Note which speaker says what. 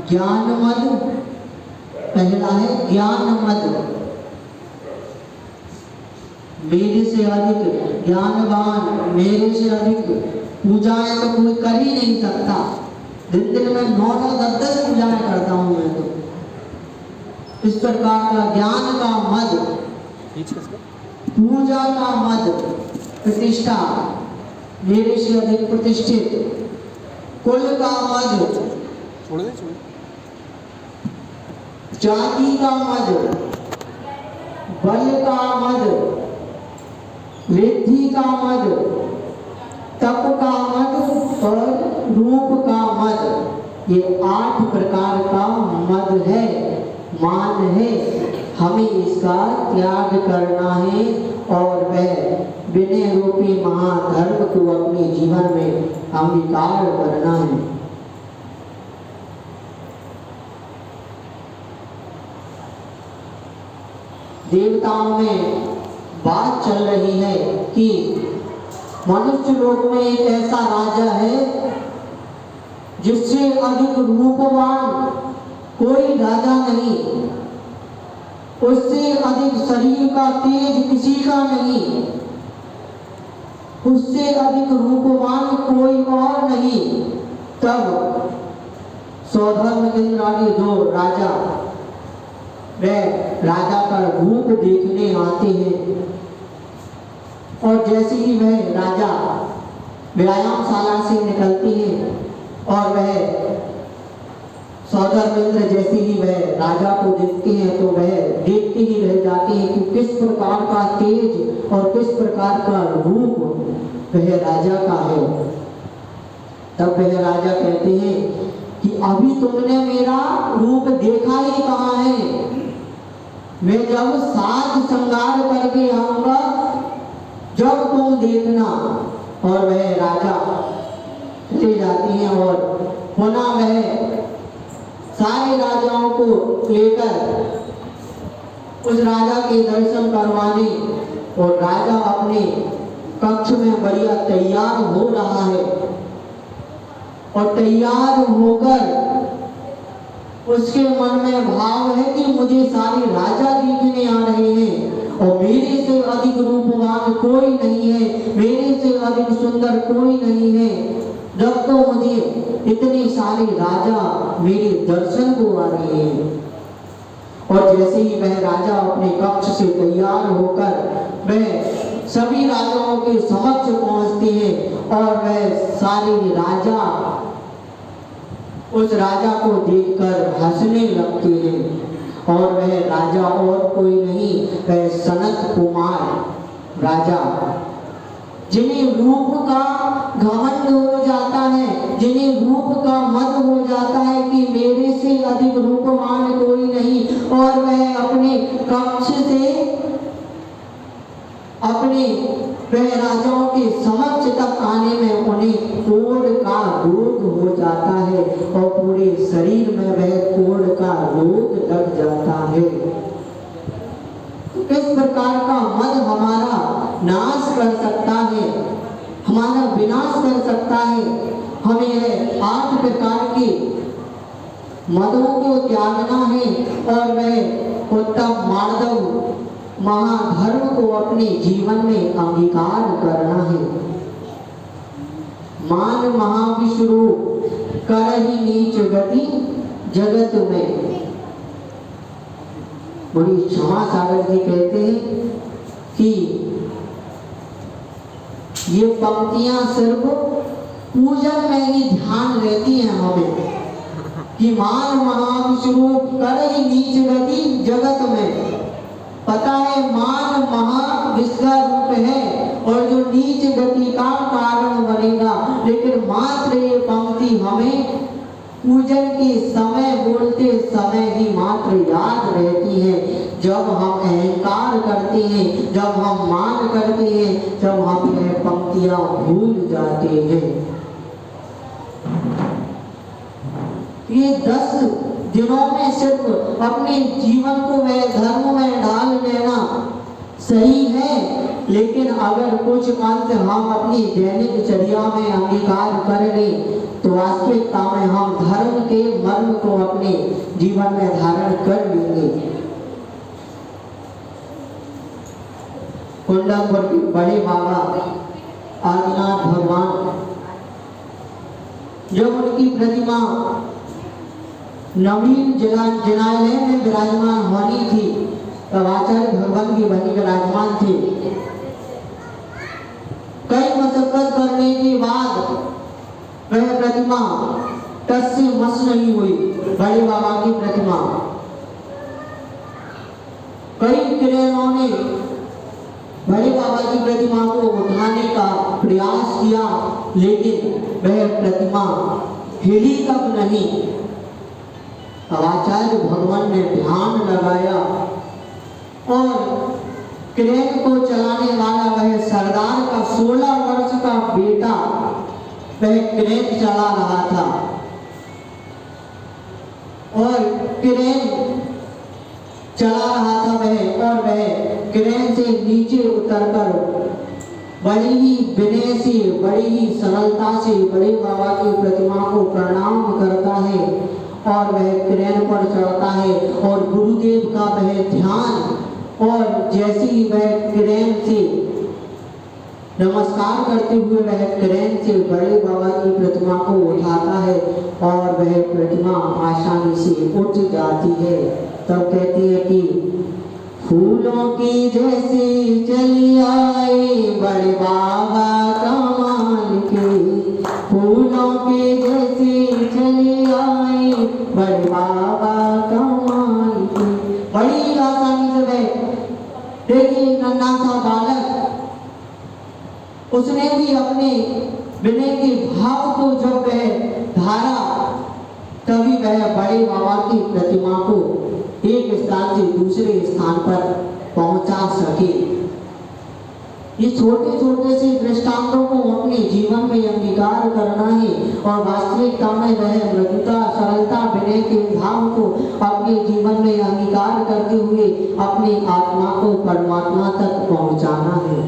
Speaker 1: ज्ञान मद, पहला है ज्ञान मद, मेरे से अधिक ज्ञानवान, मेरे से अधिक पूजाएं तो कोई कर ही नहीं सकता। दिन दिन में 9-9, 10-10 पूजाएं करता हूं मैं तो। इस प्रकार का ज्ञान का मद, पूजा का मद, प्रतिष्ठा, मेरे से अधिक प्रतिष्ठित, कुल का मद, जाति का मद, बल का मद, रिद्धि का मद, तप का मद और रूप का मद, ये 8 प्रकार का मद है, मान है। हमें इसका त्याग करना है और वह विनय रूपी महाधर्म को अपने जीवन में अंगीकार करना है। देवताओं में बात चल रही है कि मनुष्य लोक में एक ऐसा राजा है जिससे अधिक रूपवान कोई राजा नहीं, उससे अधिक शरीर का तेज किसी का नहीं, उससे अधिक रूपवान कोई और नहीं। तब सौधर्म इंद्राणी 2 राजा वह राजा का रूप देखने आते हैं और जैसे ही वह राजा व्यायामशाला से निकलती है और वह सौधर्मेंद्र जैसे ही वह राजा को देखते हैं तो वह देखते ही रह जाते हैं कि किस प्रकार का तेज और किस प्रकार का रूप वह राजा का है। तब वह राजा कहते हैं कि अभी तुमने मेरा रूप देखा ही कहाँ है, मैं जब साज श्रृंगार करके आऊंगा जब तुम देखना। और वह राजा चले जाते हैं और पुनः वह सारे राजाओं को लेकर उस राजा के दर्शन करवाने, और राजा अपने कक्ष में बढ़िया तैयार हो रहा है और तैयार होकर उसके मन में भाव है कि मुझे सारे राजा देखने आ रहे हैं और मेरे से अधिक रूपवान कोई नहीं है, मेरे से अधिक सुंदर कोई नहीं है। जब तो मुझे इतने सारे राजा मेरे दर्शन को आ रहे हैं। और जैसे ही वह राजा अपने कक्ष से तैयार होकर वह सभी राजाओं के समक्ष पहुंचते हैं और वह सारे राजा उस राजा को देखकर हंसने लगते हैं। और वह राजा और कोई नहीं, वह सनत कुमार राजा, जिन्हें रूप का घमंड हो जाता है, जिन्हें रूप का मद हो जाता है कि मेरे से अधिक रूपवान कोई नहीं, और वह अपने कक्ष से अपने वह राजाओं के समक्ष तक आने में उन्हें कोढ़ का रोग हो जाता है और पूरे शरीर में वह कोढ़ का रोग लग जाता है। किस प्रकार का मद हमारा नाश कर सकता है, हमारा विनाश कर सकता है। हमें 8 प्रकार के मदों को त्यागना है और वह उत्तम मार्दव महाधर्म को अपने जीवन में अंगीकार करना है। मान महाविष्णु करहि नीच गति जगत में। बड़ी क्षमा सागर जी कहते हैं कि ये पंक्तियां सिर्फ पूजन में ही ध्यान रहती हैं हमें कि मान महाविष्णु करहि नीच गति जगत में। पता है मान महाविश्व रूप है और जो नीच गति का कारण बनेगा, लेकिन मात्र ये पंक्ति हमें पूजन के समय बोलते समय ही मात्र याद रहती है। जब हम अहंकार करते हैं, जब हम मान करते हैं, जब हम यह पंक्तियां भूल जाते हैं। ये 10 दिनों में सिर्फ अपने जीवन को वह धर्म में ढाल लेना सही है, लेकिन अगर कुछ अंश हम अपनी दैनिक चर्या में अंगीकार कर लें तो वास्तविकता में हम धर्म के मर्म को अपने जीवन में धारण कर लेंगे। कुंडलपुर के बड़े बाबा आदिनाथ भगवान, जब उनकी प्रतिमा नवीन जिनालय में विराजमान होनी थी तब आचार्य भगवान की बनी विराजमान थे। कई मशक्कत करने के बाद वह प्रतिमा टस से मस नहीं हुई। बड़े बाबा की प्रतिमा कई क्रेनों ने बड़े बाबा की प्रतिमा को उठाने का प्रयास किया, लेकिन वह प्रतिमा हिली तक नहीं। अब आचार्य भगवान ने ध्यान लगाया और क्रेन को चलाने वाला वह सरदार का 16 वर्ष का बेटा वह क्रेन चला रहा था और क्रेन चला रहा था वह, और वह क्रेन से नीचे उतरकर बड़ी ही विनय से, बड़ी ही सरलता से बड़े बाबा की प्रतिमा को प्रणाम करता है और वह क्रेन पर चढ़ता है और गुरुदेव का वह ध्यान, और जैसे ही वह क्रेन से नमस्कार करते हुए वह क्रेन से बड़े बाबा की प्रतिमा को उठाता है और वह प्रतिमा आसानी से उठ जाती है। तब कहते हैं कि फूलों की जैसी चली आए बड़े बाबा कमाल के, फूलों की जैसी चली आए बड़े बाबा कमाल के। बड़ी आसानी से वह, देखिए नन्हा सा बालक, उसने भी अपने विनय के भाव को जब वह धारा, तभी वह बड़े बाबा की प्रतिमा को एक स्थान से दूसरे स्थान पर पहुंचा सके। ये छोटे छोटे से दृष्टांतों को अपने जीवन में अंगीकार करना है और वास्तविकता में वह मृदुता, सरलता, विनय के भाव को अपने जीवन में अंगीकार करते हुए अपनी आत्मा को परमात्मा तक पहुंचाना है।